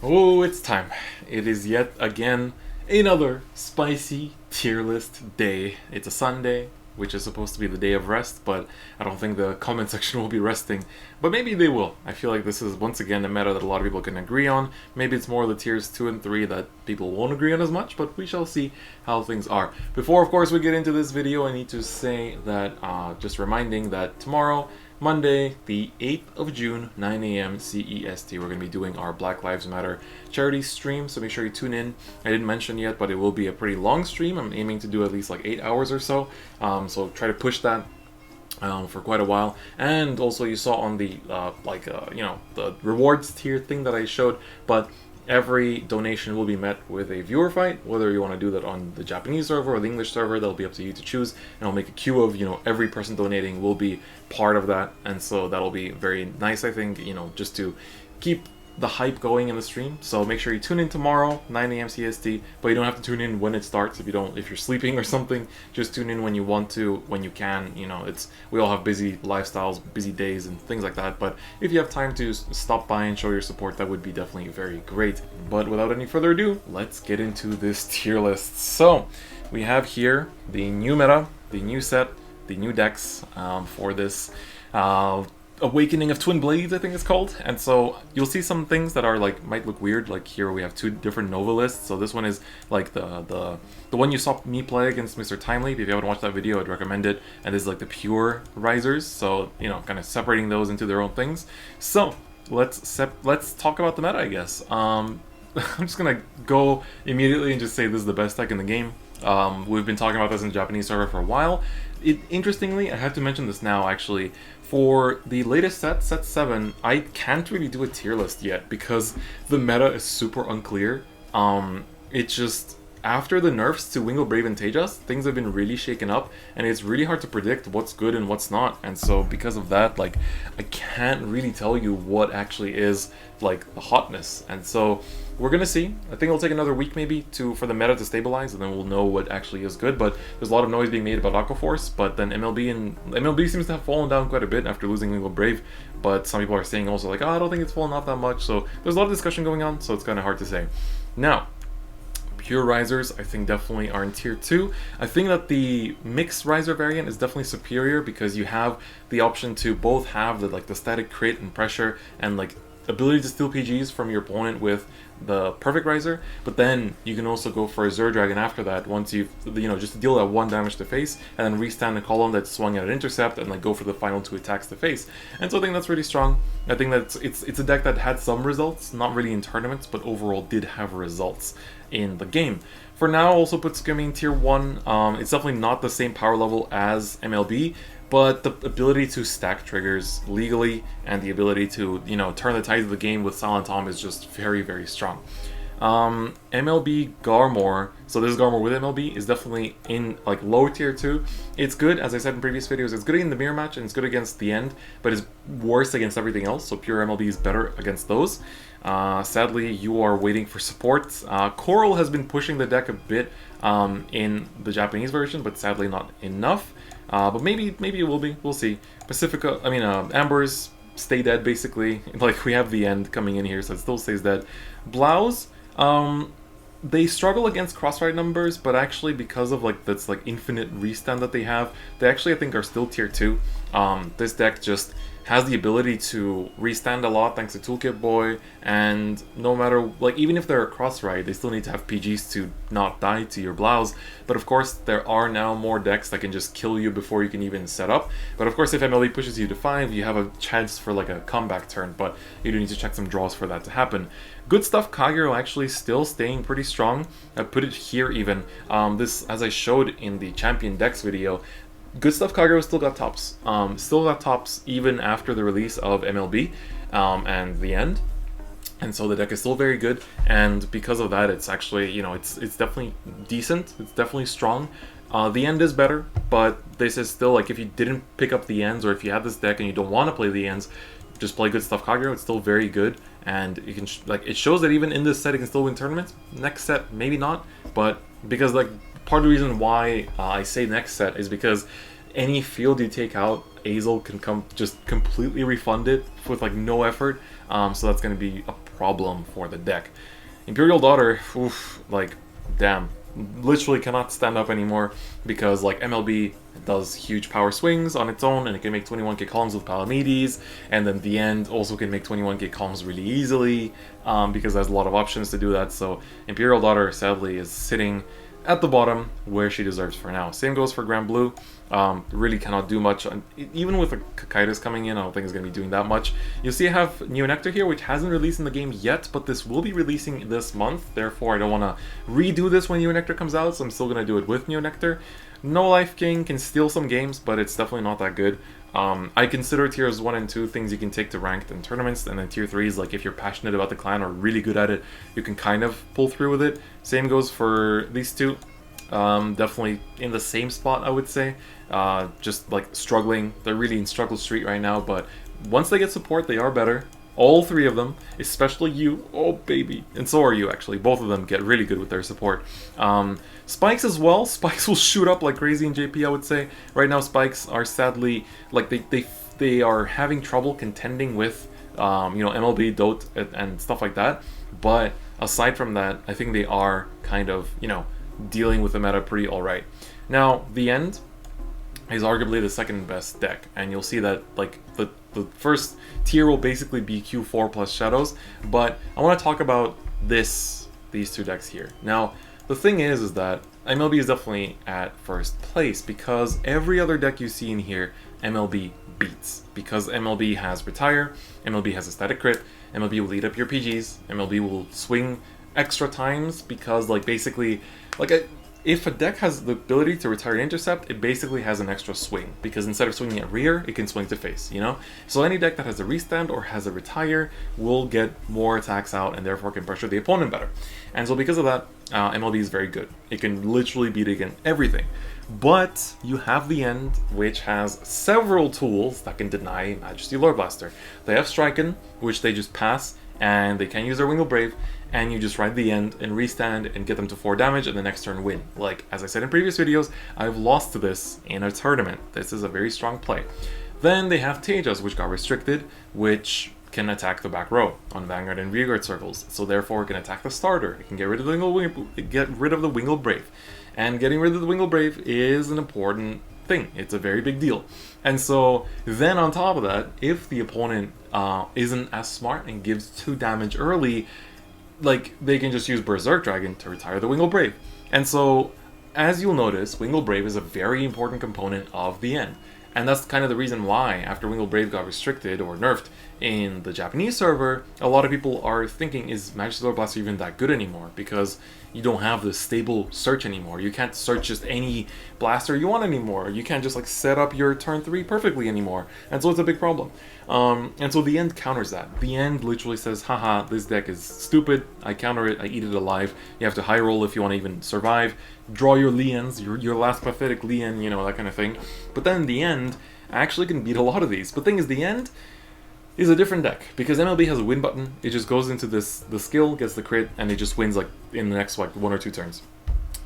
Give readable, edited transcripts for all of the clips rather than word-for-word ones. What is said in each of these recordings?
Oh, it's time. It is yet again another spicy tier list day. It's a Sunday, which is supposed to be the day of rest, but I don't think the comment section will be resting. But maybe they will. I feel like this is once again a meta that a lot of people can agree on. Maybe it's more the tiers 2 and 3 that people won't agree on as much, but we shall see how things are. Before, of course, we get into this video, I need to say that, just reminding that tomorrow, Monday, the 8th of June, 9 a.m. CEST, we're going to be doing our Black Lives Matter charity stream, so make sure you tune in. I didn't mention yet, but it will be a pretty long stream. I'm aiming to do at least like 8 hours or so, so try to push that for quite a while. And also you saw on the, the rewards tier thing that I showed, but every donation will be met with a viewer fight, whether you want to do that on the Japanese server or the English server. That'll be up to you to choose, and I'll make a queue of, every person donating will be part of that, and so that'll be very nice, I think, just to keep the hype going in the stream. So make sure you tune in tomorrow, 9 a.m. CST, but you don't have to tune in when it starts if you're sleeping or something. Just tune in when you want to, when you can. We all have busy lifestyles, busy days and things like that, but if you have time to stop by and show your support, that would be definitely very great. But without any further ado, let's get into this tier list. So we have here the new meta, the new set, the new decks for this Awakening of Twin Blades, I think it's called. And so you'll see some things that are might look weird. Like here we have two different Nova lists. So this one is like the one you saw me play against Mr. Timeleap. If you haven't watched that video, I'd recommend it. And this is like the pure risers. So kind of separating those into their own things. So let's talk about the meta, I guess. I'm just gonna go immediately and just say this is the best deck in the game. We've been talking about this in the Japanese server for a while. Interestingly, I have to mention this now actually, for the latest set, set 7, I can't really do a tier list yet because the meta is super unclear. It's just, after the nerfs to Wingull, Brave, and Tejas, things have been really shaken up, and it's really hard to predict what's good and what's not. And so because of that, I can't really tell you what actually is the hotness. And so we're gonna see. I think it'll take another week maybe for the meta to stabilize, and then we'll know what actually is good. But there's a lot of noise being made about Aquaforce, but then MLB seems to have fallen down quite a bit after losing Wingull, Brave. But some people are saying also I don't think it's fallen off that much. So there's a lot of discussion going on, so it's kind of hard to say. Now, pure risers, I think definitely are in tier 2. I think that the mixed riser variant is definitely superior because you have the option to both have the static crit and pressure and ability to steal PGs from your opponent with the perfect riser, but then you can also go for a Zer Dragon after that once you've just to deal that 1 damage to face, and then restand a column that's swung at an intercept and go for the final 2 attacks to face. And so I think that's really strong. I think that it's a deck that had some results, not really in tournaments, but overall did have results in the game. For now, also put Skimming in tier 1. It's definitely not the same power level as MLB, but the ability to stack triggers legally and the ability to, turn the tides of the game with Silent Tom is just very, very strong. MLB Garmor, so this is Garmor with MLB, is definitely in low tier 2. It's good, as I said in previous videos, it's good in the mirror match and it's good against the end, but it's worse against everything else, so pure MLB is better against those. Sadly, you are waiting for support. Coral has been pushing the deck a bit in the Japanese version, but sadly not enough. But maybe it will be. We'll see. Ambers stay dead basically. We have the end coming in here, so it still stays dead. Blouse, they struggle against crossfire numbers, but actually because of this infinite restand that they have, they actually I think are still tier 2. This deck just has the ability to restand a lot thanks to Toolkit Boy, and no matter, even if they're a cross-ride, they still need to have PGs to not die to your Blouse. But of course, there are now more decks that can just kill you before you can even set up. But of course, if MLE pushes you to 5, you have a chance for a comeback turn, but you do need to check some draws for that to happen. Good Stuff Kagero actually still staying pretty strong. I put it here even. This, as I showed in the Champion Decks video, Good Stuff Kagero still got tops. Still got tops even after the release of MLB and the end. And so the deck is still very good, and because of that, it's actually, it's definitely decent. It's definitely strong. The end is better, but this is still if you didn't pick up the ends, or if you have this deck and you don't want to play the ends, just play Good Stuff Kagero. It's still very good, and you can it shows that even in this set, it can still win tournaments. Next set, maybe not, but because part of the reason why I say next set is because any field you take out, Azel can just completely refund it with no effort. So that's going to be a problem for the deck. Imperial Daughter, oof, like, damn. Literally cannot stand up anymore because, like, MLB does huge power swings on its own and it can make 21k columns with Palamedes, and then the end also can make 21k columns really easily because there's a lot of options to do that. So Imperial Daughter sadly is sitting at the bottom where she deserves for now. Same goes for Grand Blue. Really cannot do much. Even with the Kakaitis coming in, I don't think it's going to be doing that much. You'll see I have Neo Nectar here, which hasn't released in the game yet, but this will be releasing this month. Therefore, I don't want to redo this when Neo Nectar comes out, so I'm still going to do it with Neo Nectar. No Life King can steal some games, but it's definitely not that good. I consider tiers 1 and 2 things you can take to ranked and tournaments, and then tier 3 is like if you're passionate about the clan or really good at it, you can kind of pull through with it. Same goes for these two. Definitely in the same spot, I would say. Just like struggling. They're really in struggle street right now, but once they get support, they are better. All three of them, especially you. Oh, baby. And so are you, actually. Both of them get really good with their support. Spikes as well. Spikes will shoot up like crazy in JP, I would say. Right now, Spikes are sadly, like, they are having trouble contending with, you know, MLB, Dot, and stuff like that. But aside from that, I think they are kind of, you know, dealing with the meta pretty alright. Now, the end is arguably the second best deck, and you'll see that, like, the first tier will basically be Q4 plus Shadows, but I want to talk about these two decks here. Now, the thing is that MLB is definitely at first place, because every other deck you see in here, MLB beats. Because MLB has Retire, MLB has a Static Crit, MLB will eat up your PGs, MLB will swing extra times, because, like, basically, like, if a deck has the ability to retire intercept, it basically has an extra swing, because instead of swinging at rear, it can swing to face, you know? So any deck that has a restand or has a retire will get more attacks out and therefore can pressure the opponent better. And so because of that, MLB is very good. It can literally beat against everything. But you have the end, which has several tools that can deny Majesty Lord Blaster. They have Striken, which they just pass, and they can use their Wingle Brave, and you just ride the end and restand and get them to 4 damage and the next turn win. Like, as I said in previous videos, I've lost to this in a tournament. This is a very strong play. Then they have Tejas, which got restricted, which can attack the back row on Vanguard and Rearguard circles. So therefore it can attack the starter. It can get rid of the Wingle Brave. And getting rid of the Wingle Brave is an important thing. It's a very big deal. And so then on top of that, if the opponent isn't as smart and gives 2 damage early, like, they can just use Berserk Dragon to retire the Wingle Brave. And so, as you'll notice, Wingle Brave is a very important component of the end. And that's kind of the reason why, after Wingle Brave got restricted or nerfed in the Japanese server, a lot of people are thinking, is Majesty Lord Blaster even that good anymore? Because you don't have the stable search anymore. You can't search just any blaster you want anymore. You can't just, like, set up your turn 3 perfectly anymore. And so it's a big problem. And so the end counters that. The end literally says, haha, this deck is stupid, I counter it, I eat it alive. You have to high roll if you want to even survive. Draw your Lians, your last pathetic Lian, you know, that kind of thing. But then the end actually can beat a lot of these. But the thing is, the end is a different deck, because MLB has a win button. It just goes into the skill, gets the crit, and it just wins, like, in the next, like, 1 or 2 turns.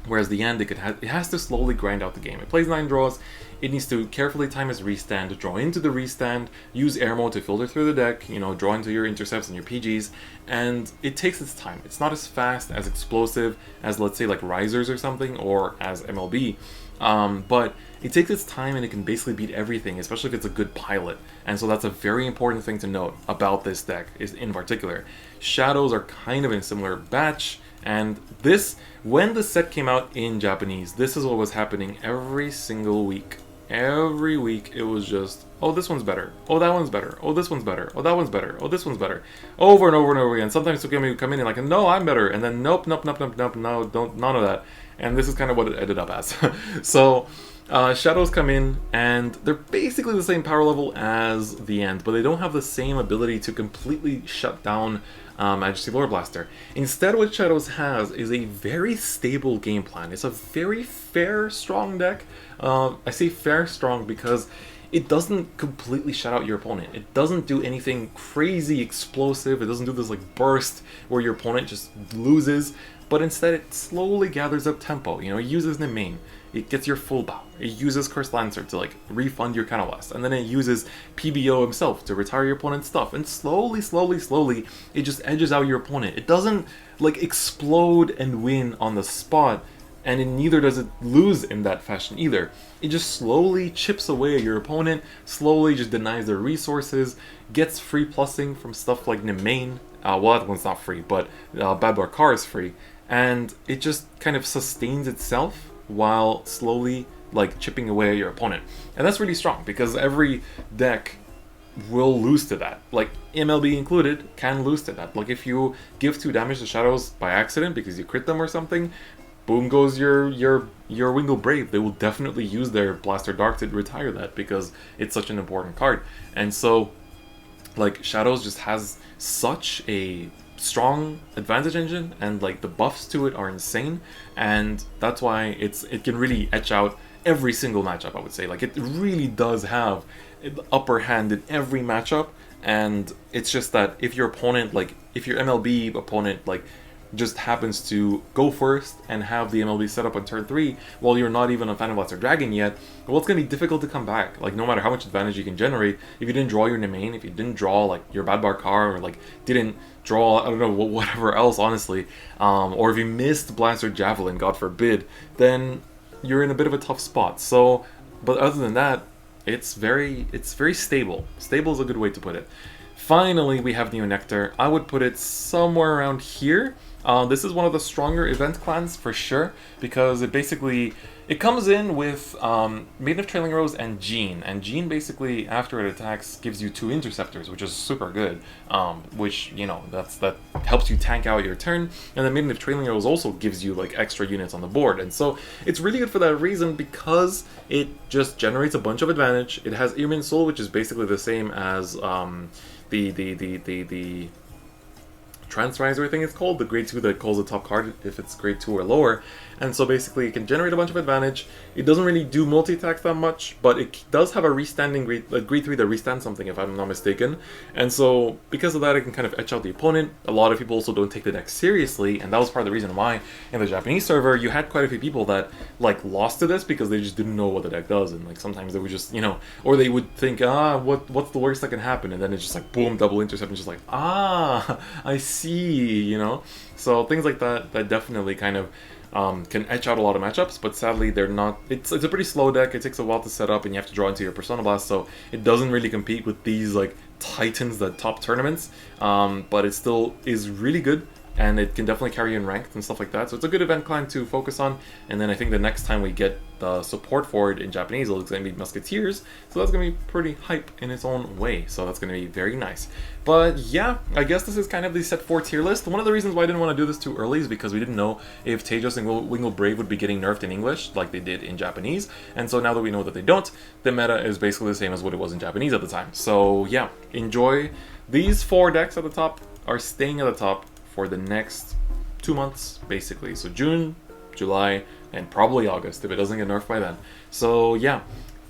Whereas the end, it has to slowly grind out the game. It plays 9 draws, it needs to carefully time its restand, draw into the restand, use air mode to filter through the deck, you know, draw into your intercepts and your PGs, and it takes its time. It's not as fast, as explosive as, let's say, like Risers or something, or as MLB, but it takes its time and it can basically beat everything, especially if it's a good pilot. And so that's a very important thing to note about this deck, is in particular. Shadows are kind of in a similar batch, and this, when the set came out in Japanese, this is what was happening every single week. Every week it was just, oh, this one's better, oh, that one's better, oh, this one's better, oh, that one's better, oh, this one's better, over and over and over again. Sometimes Tsukimi would come in and like, no, I'm better, and then nope, nope, nope, nope, nope, no, don't, none of that. And this is kind of what it ended up as. So Shadows come in, and they're basically the same power level as the end, but they don't have the same ability to completely shut down Majesty Lord Blaster. Instead, what Shadows has is a very stable game plan. It's a very fair, strong deck. I say fair, strong because it doesn't completely shut out your opponent. It doesn't do anything crazy explosive. It doesn't do this like burst where your opponent just loses, but instead it slowly gathers up tempo. You know, it uses the main. It gets your full bow. It uses Cursed Lancer to like refund your counterblast, and then it uses PBO himself to retire your opponent's stuff. And slowly, it just edges out your opponent. It doesn't like explode and win on the spot, and neither does it lose in that fashion either. It just slowly chips away at your opponent, slowly just denies their resources, gets free plussing from stuff like Nemain. Well, that one's not free, but Badbar Car is free, and it just kind of sustains itself while slowly like chipping away at your opponent. And that's really strong because every deck will lose to that. Like MLB included can lose to that. Like if you give 2 damage to Shadows by accident because you crit them or something, boom goes your Wingull Brave. They will definitely use their Blaster Dark to retire that because it's such an important card. And so like Shadows just has such a strong advantage engine, and like the buffs to it are insane, and that's why it can really etch out every single matchup. I would say like it really does have the upper hand in every matchup, and it's just that if your opponent, like if your MLB opponent like just happens to go first and have the MLB set up on turn 3 while you're not even a Phantom Blaster Dragon yet, well, it's going to be difficult to come back. Like no matter how much advantage you can generate, if you didn't draw your Nemain, if you didn't draw like your Badbar Car, or like didn't draw, I don't know, whatever else honestly, or if you missed Blaster Javelin, God forbid, then you're in a bit of a tough spot. So, but other than that, it's very stable. Stable is a good way to put it. Finally, we have Neo Nectar. I would put it somewhere around here. This is one of the stronger event clans for sure, because it comes in with Maiden of Trailing Rose and Jean. And Jean basically, after it attacks, gives you 2 interceptors, which is super good. Which, you know, that helps you tank out your turn. And then Maiden of Trailing Rose also gives you like extra units on the board. And so it's really good for that reason, because it just generates a bunch of advantage. It has Irmin Soul, which is basically the same as the Transriser, I think it's called, the grade 2 that calls the top card if it's grade 2 or lower. And so basically it can generate a bunch of advantage. It doesn't really do multi-attacks that much, but it does have a restanding grade 3 that restands something, if I'm not mistaken. And so because of that, it can kind of etch out the opponent. A lot of people also don't take the deck seriously, and that was part of the reason why in the Japanese server you had quite a few people that like lost to this because they just didn't know what the deck does, and like sometimes they would just, you know, or they would think, what's the worst that can happen, and then it's just like boom, double intercept, and just like, I see, you know. So things like that definitely kind of can etch out a lot of matchups, but sadly they're not. It's a pretty slow deck. It takes a while to set up, and you have to draw into your Persona Blast, so it doesn't really compete with these like titans that top tournaments. But it still is really good, and it can definitely carry in ranked and stuff like that. So it's a good event clan to focus on. And then I think the next time we get the support for it in Japanese, it's going to be Musketeers. So that's going to be pretty hype in its own way. So that's going to be very nice. But yeah, I guess this is kind of the set 4 tier list. One of the reasons why I didn't want to do this too early is because we didn't know if Tejas and Wingull Brave would be getting nerfed in English like they did in Japanese. And so now that we know that they don't, the meta is basically the same as what it was in Japanese at the time. So yeah, enjoy. These 4 decks at the top are staying at the top for the next 2 months, basically. So June, July, and probably August if it doesn't get nerfed by then. So yeah,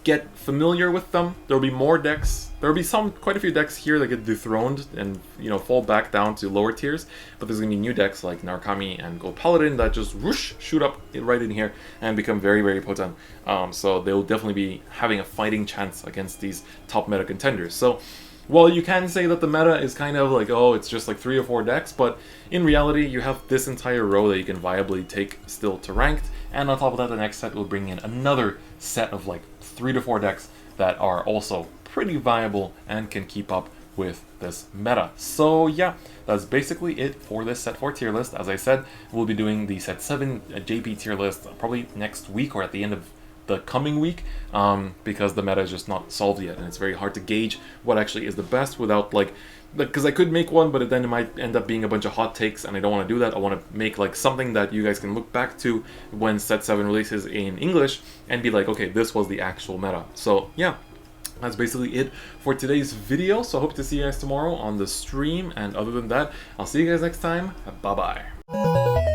get familiar with them. There'll be more decks. There'll be quite a few decks here that get dethroned and, you know, fall back down to lower tiers. But there's gonna be new decks like Narukami and Gold Paladin that just whoosh, shoot up right in here and become very, very potent. So they'll definitely be having a fighting chance against these top meta contenders. So well, you can say that the meta is kind of like, oh, it's just like 3 or 4 decks, but in reality, you have this entire row that you can viably take still to ranked, and on top of that, the next set will bring in another set of like 3 to 4 decks that are also pretty viable and can keep up with this meta. So yeah, that's basically it for this set 4 tier list. As I said, we'll be doing the set 7 JP tier list probably next week or at the end of the coming week, because the meta is just not solved yet, and it's very hard to gauge what actually is the best without like, because I could make one, but then it might end up being a bunch of hot takes, and I don't want to do that. I want to make like something that you guys can look back to when set 7 releases in English and be like, okay, this was the actual meta. So yeah, that's basically it for today's video. So I hope to see you guys tomorrow on the stream, and other than that, I'll see you guys next time. Bye bye.